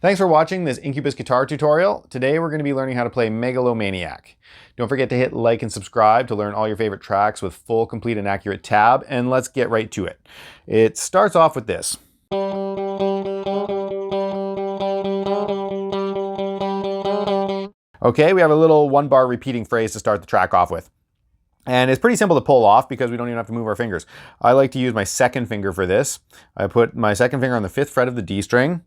Thanks for watching this Incubus guitar tutorial. Today we're going to be learning how to play Megalomaniac. Don't forget to hit like and subscribe to learn all your favorite tracks with full, complete, and accurate tab, and let's get right to it. It starts off with this. Okay, we have a little one-bar repeating phrase to start the track off with. And it's pretty simple to pull off because we don't even have to move our fingers. I like to use my second finger for this. I put my second finger on the 5th fret of the D string,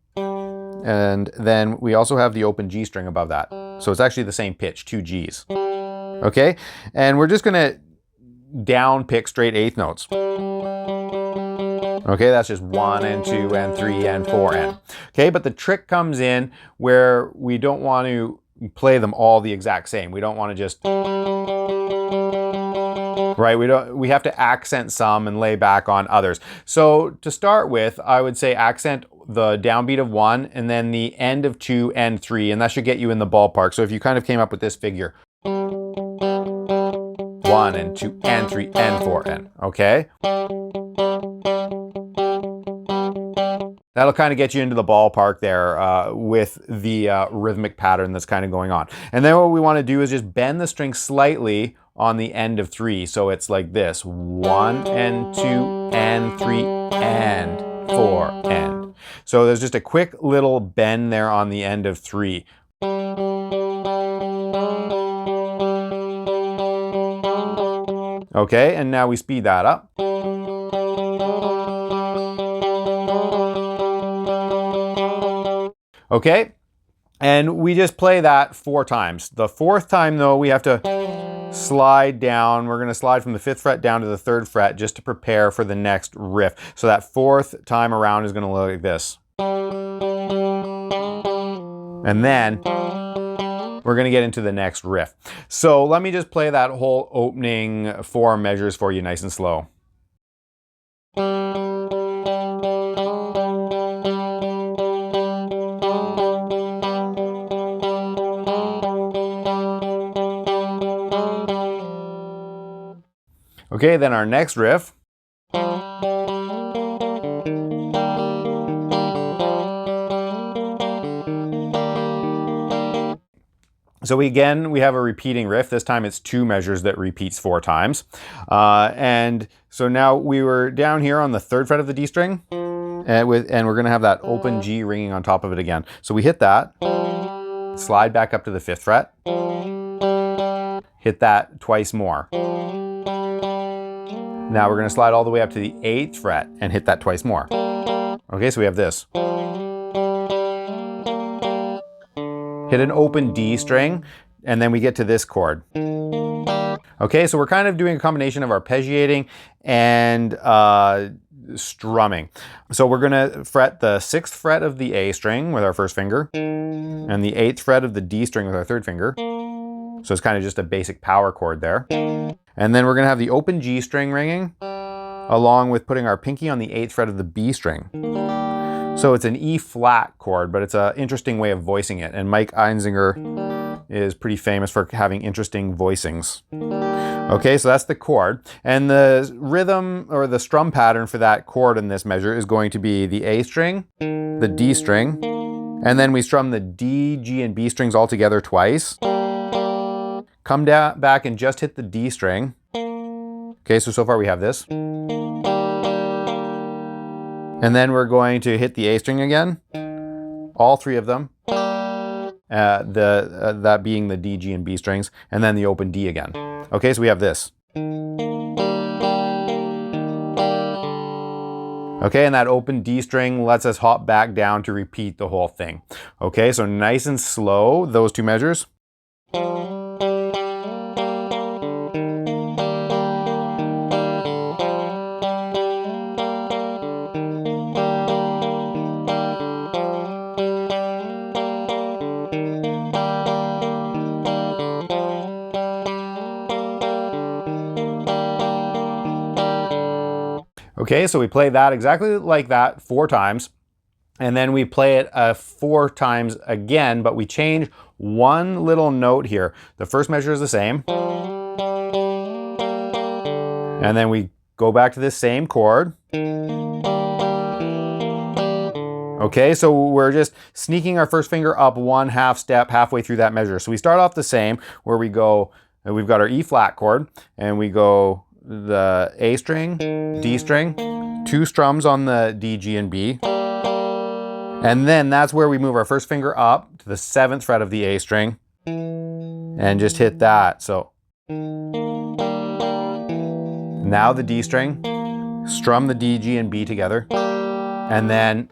and then we also have the open G string above that. So it's actually the same pitch, 2 Gs. Okay, and we're just gonna down pick straight 8th notes. Okay, that's just 1 and 2 and 3 and 4 and. Okay, but the trick comes in where we don't want to play them all the exact same. We don't want to just, right? We have to accent some and lay back on others. So to start with, I would say accent the downbeat of 1 and then the end of 2 and 3, and that should get you in the ballpark. So if you kind of came up with this figure, 1 and 2 and 3 and 4 and, okay? That'll kind of get you into the ballpark there with the rhythmic pattern that's kind of going on. And then what we want to do is just bend the string slightly on the end of 3. So it's like this, 1 and 2 and 3 and 4 and. So there's just a quick little bend there on the end of 3. Okay, and now we speed that up. Okay, and we just play that 4 times. The 4th time though, we have to slide down. We're going to slide from the 5th fret down to the 3rd fret just to prepare for the next riff. So that 4th time around is going to look like this. And then we're going to get into the next riff. So let me just play that whole opening 4 measures for you nice and slow. Okay, then our next riff. So we have a repeating riff. This time it's 2 measures that repeats 4 times. And so now we were down here on the 3rd fret of the D string, and we're gonna have that open G ringing on top of it again. So we hit that, slide back up to the 5th fret, hit that twice more. Now we're going to slide all the way up to the 8th fret and hit that twice more. Okay, so we have this. Hit an open D string, and then we get to this chord. Okay, so we're kind of doing a combination of arpeggiating and strumming. So we're going to fret the 6th fret of the A string with our 1st finger, and the 8th fret of the D string with our 3rd finger. So it's kind of just a basic power chord there. And then we're going to have the open G string ringing, along with putting our pinky on the 8th fret of the B string. So it's an E flat chord, but it's an interesting way of voicing it. And Mike Einziger is pretty famous for having interesting voicings. Okay, so that's the chord. And the rhythm or the strum pattern for that chord in this measure is going to be the A string, the D string, and then we strum the D, G, and B strings all together twice. Come down back and just hit the D string. Okay, so far we have this. And then we're going to hit the A string again. All 3 of them. That being the D, G, and B strings. And then the open D again. Okay, so we have this. Okay, and that open D string lets us hop back down to repeat the whole thing. Okay, so nice and slow, those 2 measures. Okay, so we play that exactly like that 4 times, and then we play it 4 times again, but we change one little note here. The first measure is the same, and then we go back to this same chord, Okay, so we're just sneaking our first finger up 1/2 step halfway through that measure. So we start off the same, where we go, we've got our E flat chord, and we go the A string, D string, 2 strums on the D, G, and B. And then that's where we move our first finger up to the 7th fret of the A string and just hit that. So now the D string, strum the D, G, and B together, and then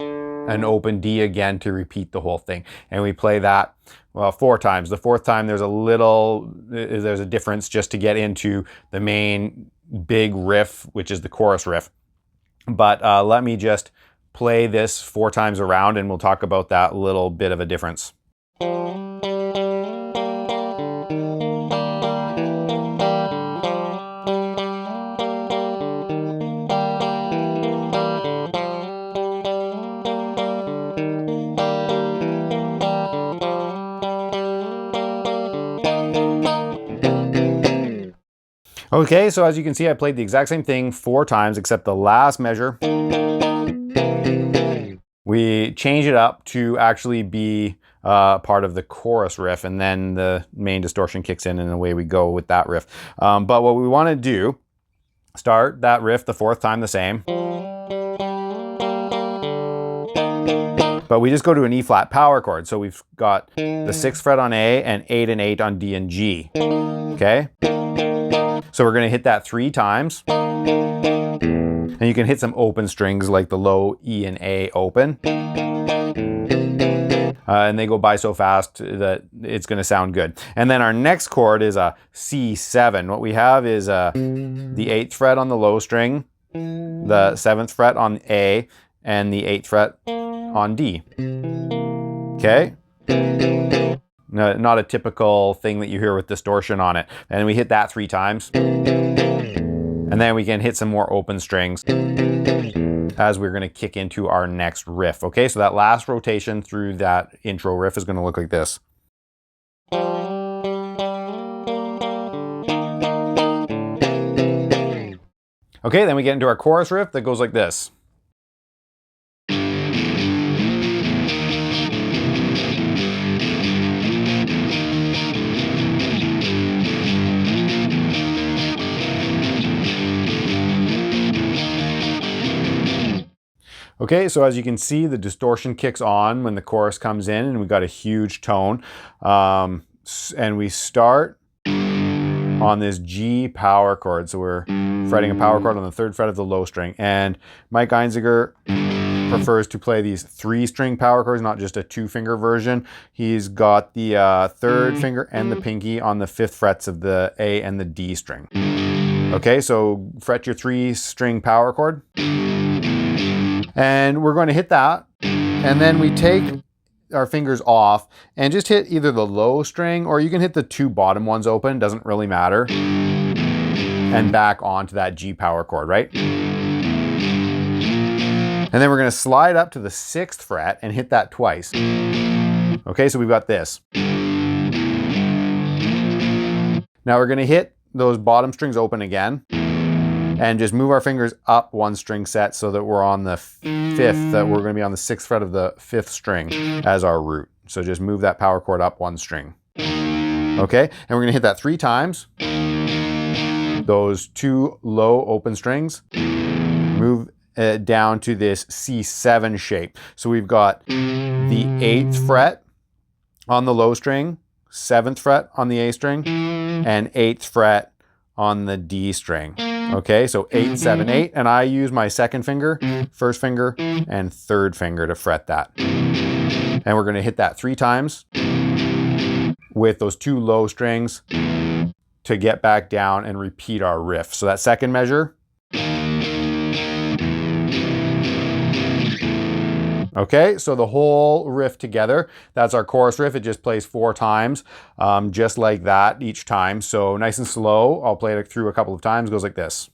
an open D again to repeat the whole thing. And we play that, well, 4 times. The 4th time there's a difference just to get into the main big riff, which is the chorus riff. But let me just play this 4 times around and we'll talk about that little bit of a difference. Okay, so as you can see, I played the exact same thing 4 times, except the last measure, we change it up to actually be part of the chorus riff, and then the main distortion kicks in and away we go with that riff. But what we want to do, start that riff the 4th time the same, but we just go to an E flat power chord. So we've got the 6th fret on A and 8 and 8 on D and G, okay? So we're gonna hit that 3 times. And you can hit some open strings like the low E and A open. And they go by so fast that it's gonna sound good. And then our next chord is a C7. What we have is the 8th fret on the low string, the 7th fret on A, and the 8th fret on D. Okay? No, not a typical thing that you hear with distortion on it. And we hit that 3 times. And then we can hit some more open strings as we're gonna kick into our next riff. Okay, so that last rotation through that intro riff is gonna look like this. Okay, then we get into our chorus riff that goes like this. Okay, so as you can see, the distortion kicks on when the chorus comes in and we got a huge tone. And we start on this G power chord. So we're fretting a power chord on the 3rd fret of the low string. And Mike Einziger prefers to play these 3-string power chords, not just a 2-finger version. He's got the 3rd finger and the pinky on the 5th frets of the A and the D string. Okay, so fret your 3-string power chord. And we're going to hit that, and then we take our fingers off and just hit either the low string, or you can hit the 2 bottom ones open, doesn't really matter, and back onto that G power chord, right? And then we're going to slide up to the 6th fret and hit that twice. Okay, so we've got this. Now we're going to hit those bottom strings open again, and just move our fingers up 1 string set so that we're on the 5th, that we're going to be on the 6th fret of the 5th string as our root. So just move that power chord up 1 string. Okay, and we're going to hit that 3 times. Those 2 low open strings, move down to this C7 shape. So we've got the 8th fret on the low string, 7th fret on the A string, and 8th fret on the D string. Okay, so 8, 7, 8, and I use my 2nd finger, 1st finger, and 3rd finger to fret that. And we're going to hit that 3 times with those 2 low strings to get back down and repeat our riff. So that 2nd measure. Okay, so the whole riff together, that's our chorus riff. It just plays 4 times, just like that each time. So nice and slow. I'll play it through a couple of times. It goes like this.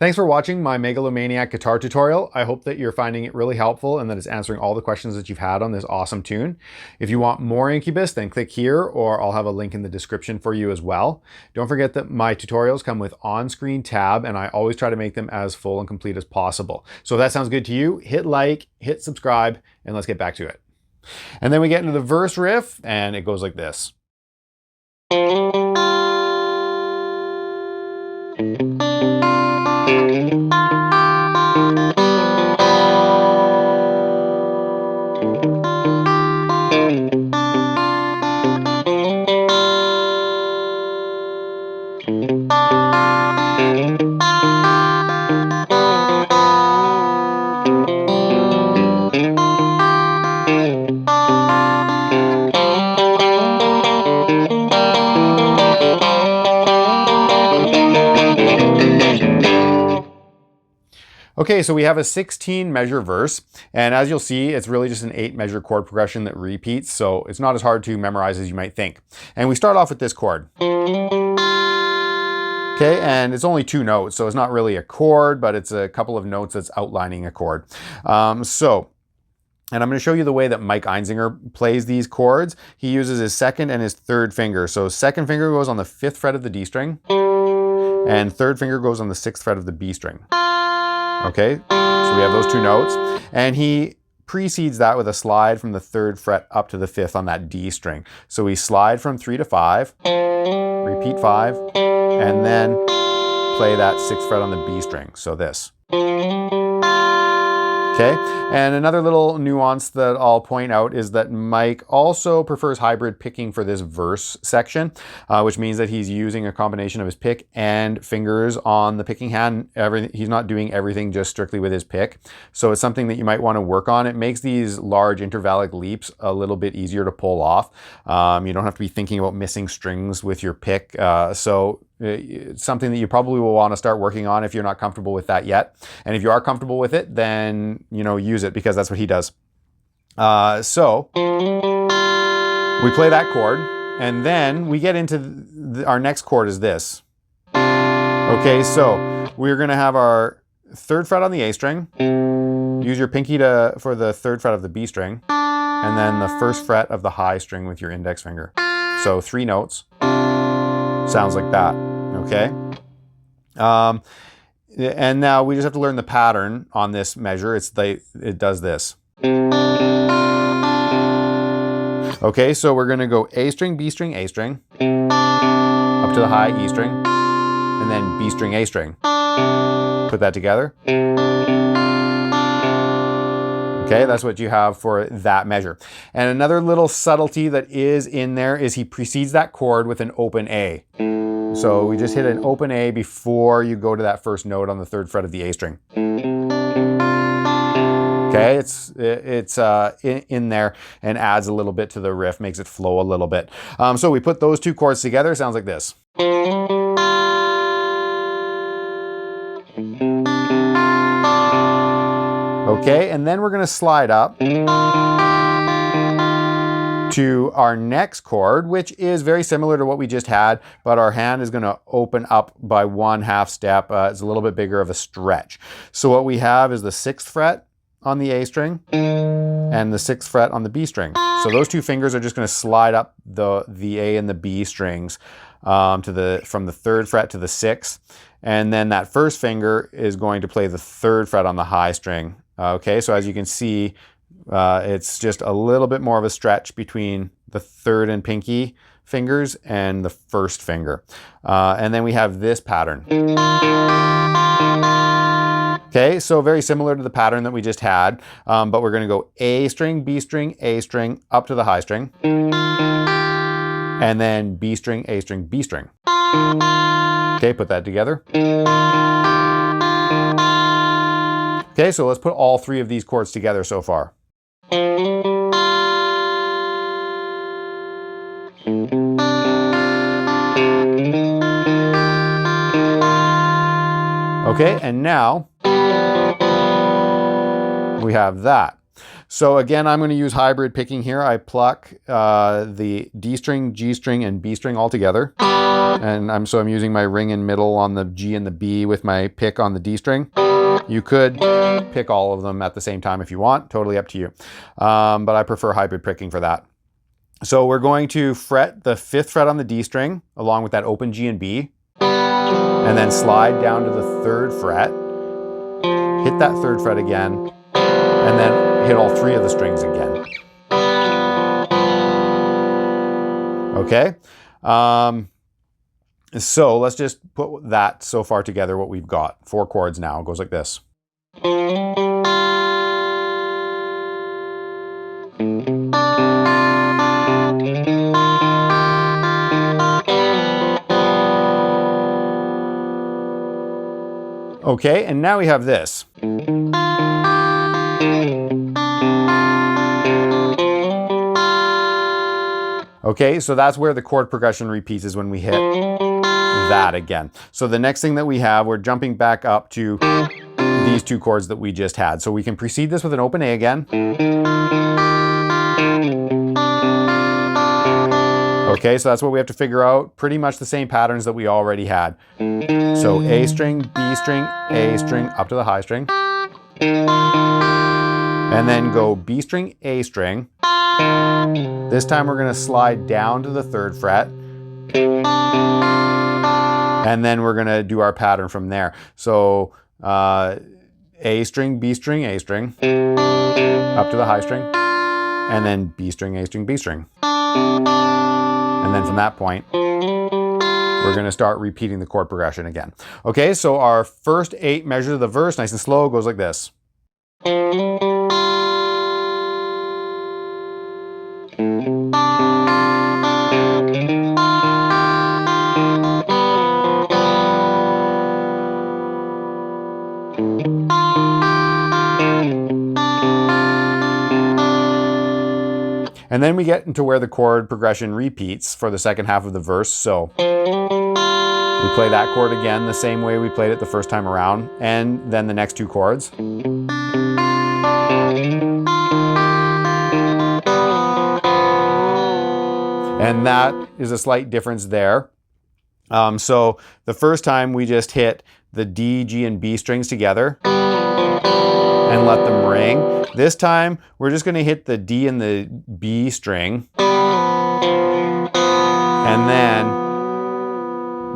Thanks for watching my Megalomaniac guitar tutorial. I hope that you're finding it really helpful and that it's answering all the questions that you've had on this awesome tune. If you want more Incubus, then click here, or I'll have a link in the description for you as well. Don't forget that my tutorials come with on-screen tab, and I always try to make them as full and complete as possible. So if that sounds good to you, hit like, hit subscribe, and let's get back to it. And then we get into the verse riff, and it goes like this. Okay, so we have a 16 measure verse, and as you'll see, it's really just an 8 measure chord progression that repeats, so it's not as hard to memorize as you might think. And we start off with this chord. Okay, and it's only 2 notes, so it's not really a chord, but it's a couple of notes that's outlining a chord. And I'm going to show you the way that Mike Einzinger plays these chords. He uses his second and his third finger. So second finger goes on the 5th fret of the D string, and third finger goes on the 6th fret of the B string. Okay, so we have those 2 notes, and he precedes that with a slide from the 3rd fret up to the 5th on that D string. So we slide from 3 to 5, repeat 5, and then play that 6th fret on the B string, so this. Okay, and another little nuance that I'll point out is that Mike also prefers hybrid picking for this verse section, which means that he's using a combination of his pick and fingers on the picking hand. He's not doing everything just strictly with his pick. So it's something that you might want to work on. It makes these large intervallic leaps a little bit easier to pull off. You don't have to be thinking about missing strings with your pick. So it's something that you probably will want to start working on if you're not comfortable with that yet. And if you are comfortable with it, then, use it, because that's what he does. So we play that chord, and then we get into our next chord is this. Okay, so we're going to have our 3rd fret on the A string. Use your pinky for the 3rd fret of the B string, and then the 1st fret of the high string with your index finger. So 3 notes. Sounds like that, okay? And now we just have to learn the pattern on this measure. It does this. Okay, so we're gonna go A string, B string, A string, up to the high E string, and then B string, A string. Put that together. Okay, that's what you have for that measure. And another little subtlety that is in there is he precedes that chord with an open A. So we just hit an open A before you go to that first note on the 3rd fret of the A string. Okay, it's in there and adds a little bit to the riff, makes it flow a little bit. So we put those 2 chords together, sounds like this. Okay, and then we're going to slide up to our next chord, which is very similar to what we just had, but our hand is going to open up by 1/2 step. It's a little bit bigger of a stretch. So what we have is the 6th fret on the A string and the 6th fret on the B string. So those 2 fingers are just going to slide up the A and the B strings from the 3rd fret to the 6th, and then that 1st finger is going to play the 3rd fret on the high string. Okay, so as you can see, it's just a little bit more of a stretch between the 3rd and pinky fingers and the 1st finger. And then we have this pattern. Okay, so very similar to the pattern that we just had, but we're going to go A string, B string, A string, up to the high string, and then B string, A string, B string. Okay, put that together. Okay, so let's put all 3 of these chords together so far. Okay, and now we have that. So again, I'm going to use hybrid picking here. I pluck the D string, G string, and B string all together. And I'm using my ring in middle on the G and the B with my pick on the D string. You could pick all of them at the same time if you want, totally up to you. But I prefer hybrid picking for that. So we're going to fret the 5th fret on the D string along with that open G and B, and then slide down to the 3rd fret, hit that 3rd fret again, and then hit all 3 of the strings again. Okay? So let's just put that so far together, what we've got. 4 chords now. It goes like this. Okay, and now we have this. Okay, so that's where the chord progression repeats, is when we hit that again. So the next thing that we have, we're jumping back up to these 2 chords that we just had. So we can precede this with an open A again. Okay, so that's what we have to figure out. Pretty much the same patterns that we already had. So A string, B string, A string, up to the high string. And then go B string, A string. This time we're going to slide down to the 3rd fret. And then we're going to do our pattern from there. So A string, B string, A string, up to the high string, and then B string, A string, B string. And then from that point, we're going to start repeating the chord progression again. Okay, so our first 8 measures of the verse, nice and slow, goes like this. And then we get into where the chord progression repeats for the second half of the verse. So we play that chord again the same way we played it the first time around, and then the next 2 chords. And that is a slight difference there. So the first time we just hit the D, G, and B strings together and let them ring. This time, we're just going to hit the D and the B string, and then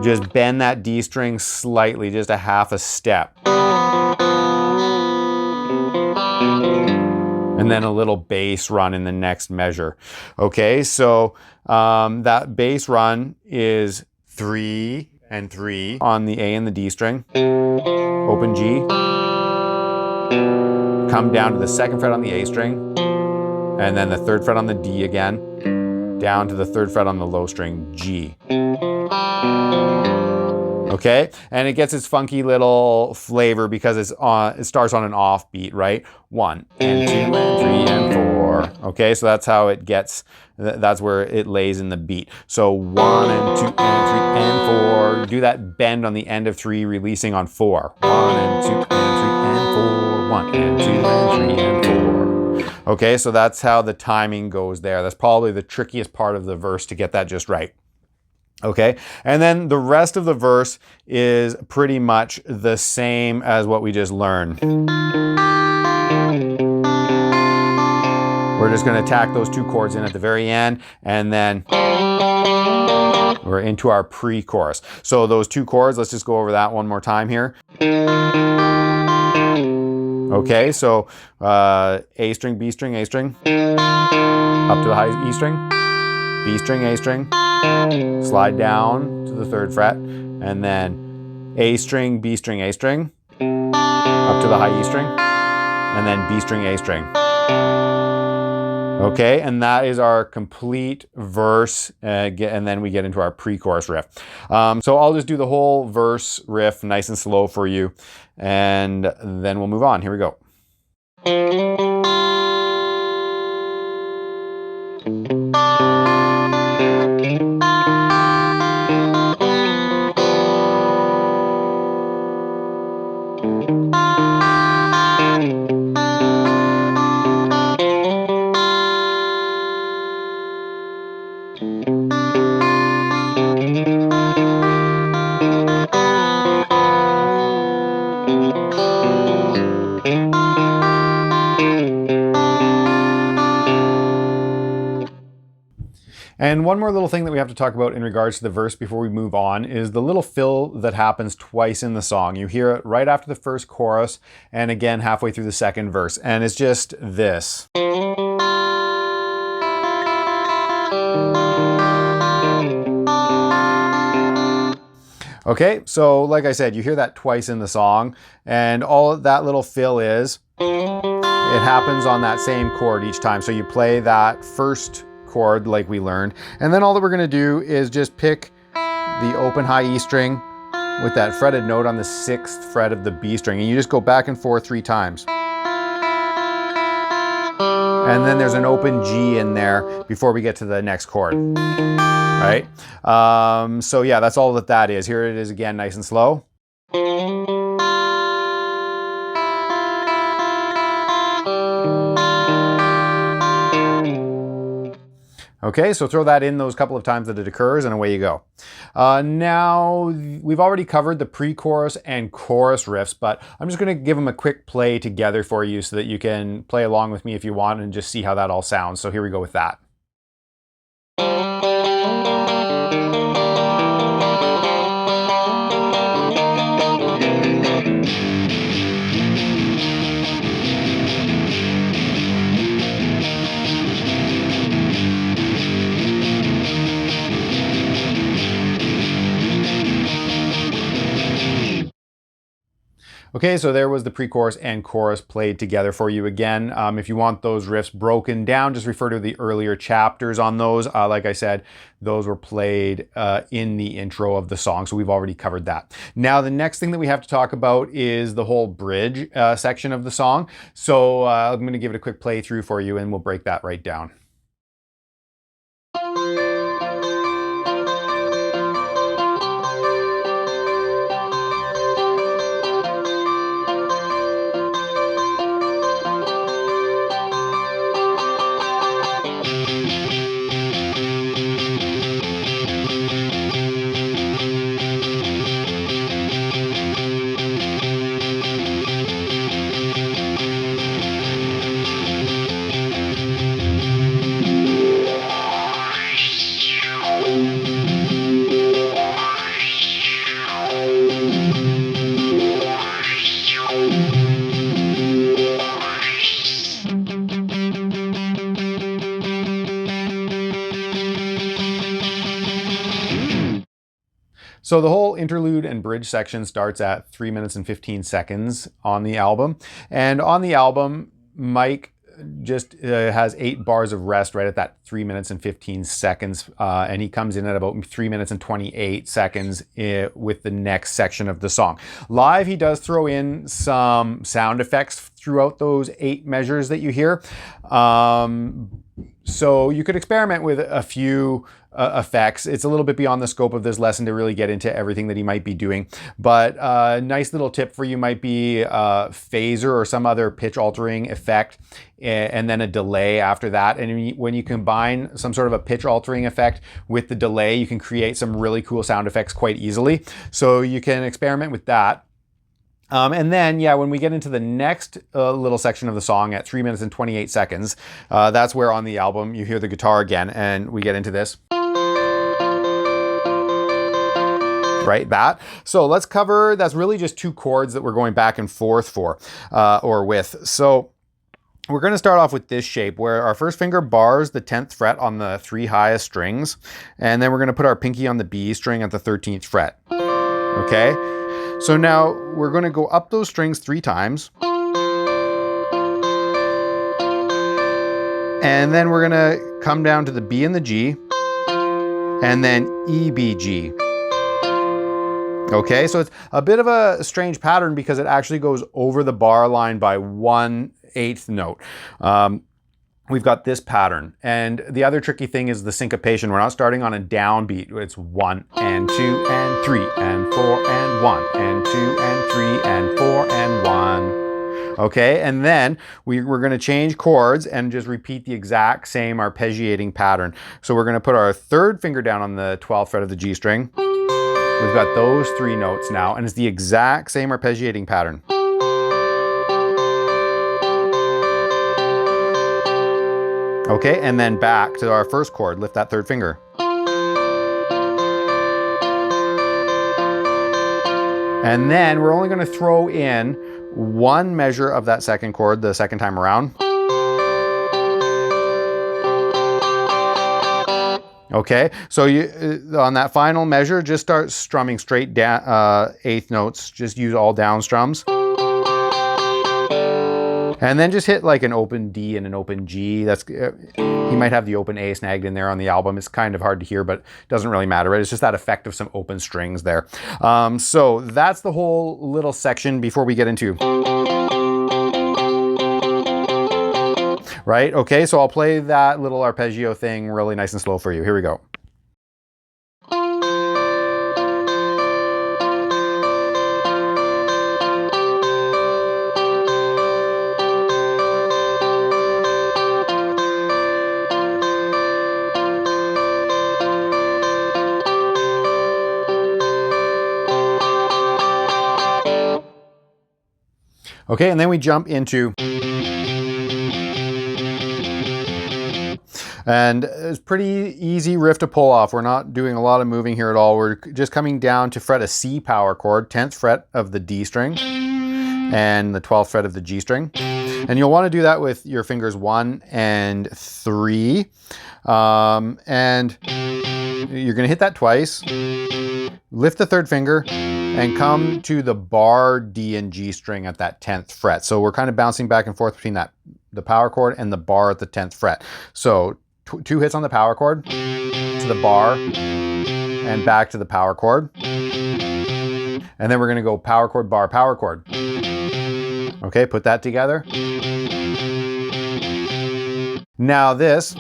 just bend that D string slightly, just a half a step. And then a little bass run in the next measure. Okay, so that bass run is 3 and 3 on the A and the D string, open G, come down to the 2nd fret on the A string, and then the 3rd fret on the D again, down to the 3rd fret on the low string G. Okay, and it gets its funky little flavor because it starts on an off beat, right? 1 and 2 and 3 and 4. Okay, so that's how it gets, that's where it lays in the beat. So 1 and 2 and 3 and 4. Do that bend on the end of 3, releasing on 4. 1 and 2 and 3 and 4. 1 and 2 and 3 and 4. Okay, so that's how the timing goes there. That's probably the trickiest part of the verse to get that just right. Okay, and then the rest of the verse is pretty much the same as what we just learned. We're just going to tack those 2 chords in at the very end, and then we're into our pre-chorus. So those 2 chords, let's just go over that one more time here. Okay, so A string, B string, A string, up to the high E string, B string, A string, slide down to the 3rd fret, and then A string, B string, A string, up to the high E string, and then B string, A string. Okay, and that is our complete verse, and then we get into our pre-chorus riff. So I'll just do the whole verse riff nice and slow for you, and then we'll move on. Here we go. And one more little thing that we have to talk about in regards to the verse before we move on is the little fill that happens twice in the song. You hear it right after the first chorus and again halfway through the second verse. And it's just this. Okay, so like I said, you hear that twice in the song, and all that little fill is, it happens on that same chord each time. So you play that first chord like we learned, and then all that we're gonna do is just pick the open high E string with that fretted note on the 6th fret of the B string, and you just go back and forth 3 times. And then there's an open G in there before we get to the next chord, right? So yeah, that's all that is. Here it is again, nice and slow. Okay, so throw that in those couple of times that it occurs and away you go. Now, we've already covered the pre-chorus and chorus riffs, but I'm just gonna give them a quick play together for you so that you can play along with me if you want and just see how that all sounds. So here we go with that. Okay, so there was the pre-chorus and chorus played together for you again. If you want those riffs broken down, just refer to the earlier chapters on those. Like I said, those were played in the intro of the song, so we've already covered that. Now, the next thing that we have to talk about is the whole bridge section of the song. So I'm going to give it a quick playthrough for you, and we'll break that right down. So the whole interlude and bridge section starts at 3 minutes and 15 seconds on the album. And on the album, Mike just has 8 bars of rest right at that 3 minutes and 15 seconds. And he comes in at about 3 minutes and 28 seconds with the next section of the song. Live, he does throw in some sound effects throughout those 8 measures that you hear. So you could experiment with a few effects. It's a little bit beyond the scope of this lesson to really get into everything that he might be doing, but a nice little tip for you might be a phaser or some other pitch altering effect, and then a delay after that. And when you combine some sort of a pitch altering effect with the delay, you can create some really cool sound effects quite easily. So you can experiment with that. And then, yeah, when we get into the next little section of the song at 3 minutes and 28 seconds, that's where on the album you hear the guitar again, and we get into this. Right, that. So let's cover, that's really just 2 chords that we're going back and forth for, or with. So we're going to start off with this shape where our first finger bars the 10th fret on the 3 highest strings, and then we're going to put our pinky on the B string at the 13th fret. Okay? So now we're going to go up those strings 3 times. And then we're going to come down to the B and the G, and then E, B, G. Okay, so it's a bit of a strange pattern because it actually goes over the bar line by 1/8 note. We've got this pattern. And the other tricky thing is the syncopation. We're not starting on a downbeat. It's 1 and 2 and 3 and 4 and 1 and 2 and 3 and 4 and 1. Okay, and then we're going to change chords and just repeat the exact same arpeggiating pattern. So we're going to put our 3rd finger down on the 12th fret of the G string. We've got those 3 notes now, and it's the exact same arpeggiating pattern. Okay, and then back to our first chord, lift that third finger. And then we're only gonna throw in one measure of that second chord the second time around. Okay, so you on that final measure, just start strumming straight down, eighth notes. Just use all down strums. And then just hit like an open D and an open G. That's he might have the open A snagged in there on the album. It's kind of hard to hear, but it doesn't really matter, right? It's just that effect of some open strings there. So that's the whole little section before we get into. Right, okay, so I'll play that little arpeggio thing really nice and slow for you. Here we go. Okay, and then we jump into, and it's pretty easy riff to pull off. We're not doing a lot of moving here at all. We're just coming down to fret a C power chord, 10th fret of the D string, and the 12th fret of the G string. And you'll want to do that with your fingers 1 and 3. And you're going to hit that twice, lift the third finger, and come to the bar D and G string at that 10th fret. So we're kind of bouncing back and forth between the power chord and the bar at the 10th fret. So 2 hits on the power chord, to the bar, and back to the power chord. And then we're going to go power chord, bar, power chord. Okay, put that together. Now this,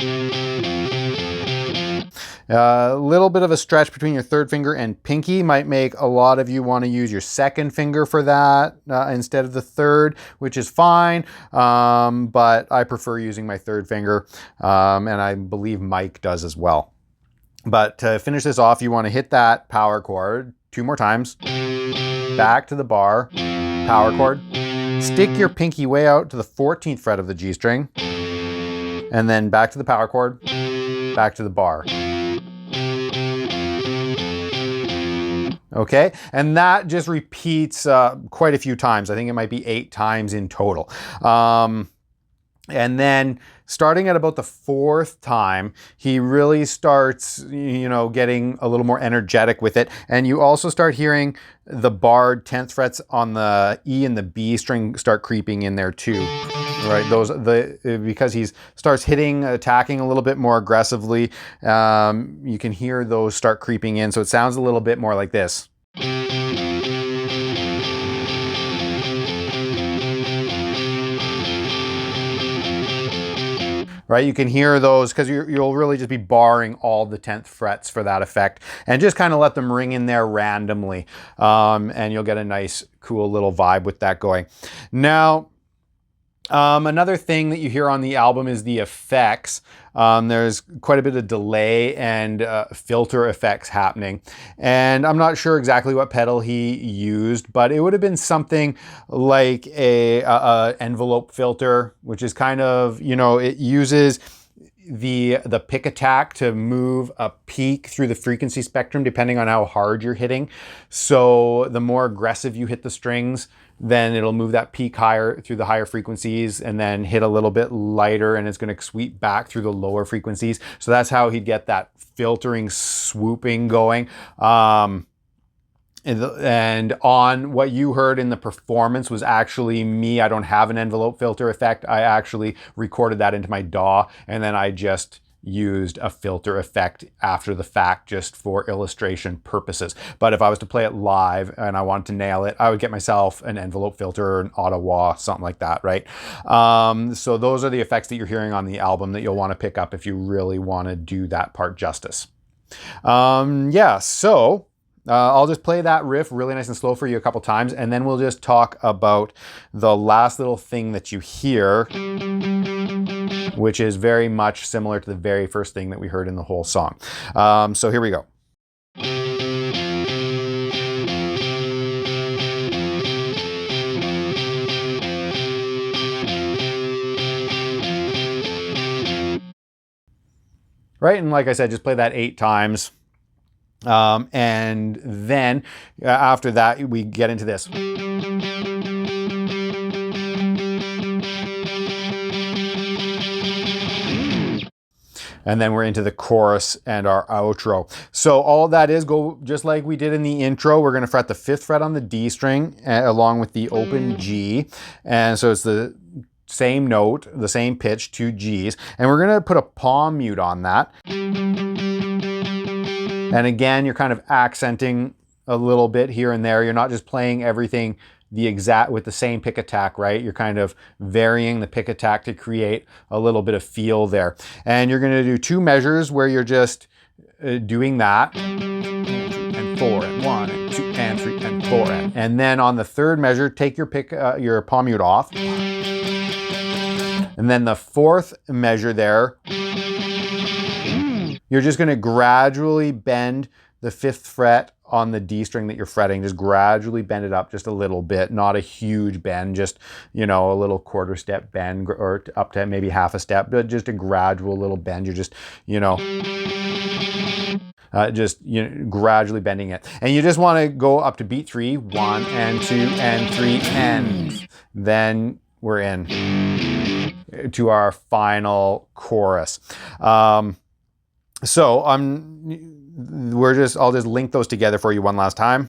a little bit of a stretch between your third finger and pinky might make a lot of you want to use your second finger for that instead of the third, which is fine, but I prefer using my third finger, and I believe Mike does as well. But to finish this off, you want to hit that power chord 2 more times, back to the bar, power chord, stick your pinky way out to the 14th fret of the G string, and then back to the power chord, back to the bar. Okay, and that just repeats quite a few times. I think it might be 8 times in total. And then starting at about the 4th time, he really starts, getting a little more energetic with it. And you also start hearing the barred 10th frets on the E and the B string start creeping in there too. Right, because he starts attacking a little bit more aggressively. You can hear those start creeping in, so it sounds a little bit more like this. Right, you can hear those because you'll really just be barring all the 10th frets for that effect, and just kind of let them ring in there randomly, and you'll get a nice, cool little vibe with that going. Now, another thing that you hear on the album is the effects. There's quite a bit of delay and filter effects happening. And I'm not sure exactly what pedal he used, but it would have been something like a envelope filter, which is kind of, it uses the pick attack to move a peak through the frequency spectrum depending on how hard you're hitting. So the more aggressive you hit the strings, then it'll move that peak higher through the higher frequencies, and then hit a little bit lighter and it's going to sweep back through the lower frequencies. So that's how he'd get that filtering swooping going. And on what you heard in the performance was actually me. I don't have an envelope filter effect. I actually recorded that into my DAW, and then I just used a filter effect after the fact just for illustration purposes. But if I was to play it live and I wanted to nail it, I would get myself an envelope filter or an auto-wah, something like that, right? So those are the effects that you're hearing on the album that you'll want to pick up if you really want to do that part justice. So I'll just play that riff really nice and slow for you a couple times, and then we'll just talk about the last little thing that you hear, which is very much similar to the very first thing that we heard in the whole song. So here we go. right? And like I said, just play that 8 times. And then after that, we get into this. And then we're into the chorus and our outro. So all that is, go just like we did in the intro. We're gonna fret the 5th fret on the D string along with the open G. And so it's the same note, the same pitch, 2 Gs. And we're gonna put a palm mute on that. And again, you're kind of accenting a little bit here and there. You're not just playing everything the exact with the same pick attack, right? You're kind of varying the pick attack to create a little bit of feel there. And you're gonna do 2 measures where you're just doing that. And 4 and 1 and 2 and 3 and 4 and then on the 3rd measure, take your palm mute off. And then the 4th measure there, you're just gonna gradually bend the 5th fret on the D string that you're fretting. Just gradually bend it up just a little bit, not a huge bend, just, you know, a little 1/4 step bend or up to maybe 1/2 step, but just a gradual little bend. You're just, you know, gradually bending it. And you just wanna go up to beat 3, 1 and 2 and 3, and then we're in to our final chorus. So I'll just link those together for you one last time.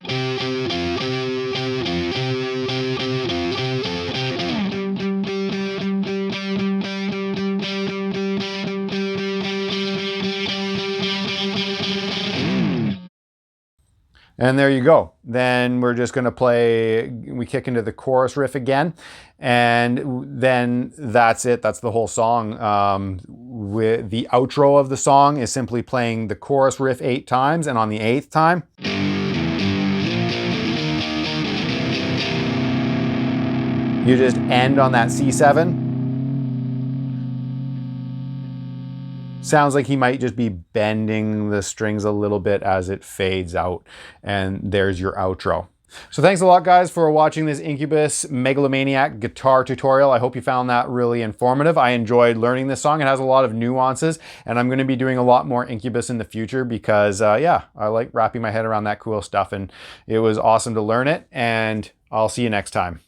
And there you go. Then we're just gonna we kick into the chorus riff again, and then that's it. That's the whole song. With the outro of the song is simply playing the chorus riff 8 times, and on the 8th time, you just end on that C7. Sounds like he might just be bending the strings a little bit as it fades out. And there's your outro. So thanks a lot, guys, for watching this Incubus Megalomaniac guitar tutorial. I hope you found that really informative. I enjoyed learning this song. It has a lot of nuances, and I'm going to be doing a lot more Incubus in the future because, yeah, I like wrapping my head around that cool stuff, and it was awesome to learn it, and I'll see you next time.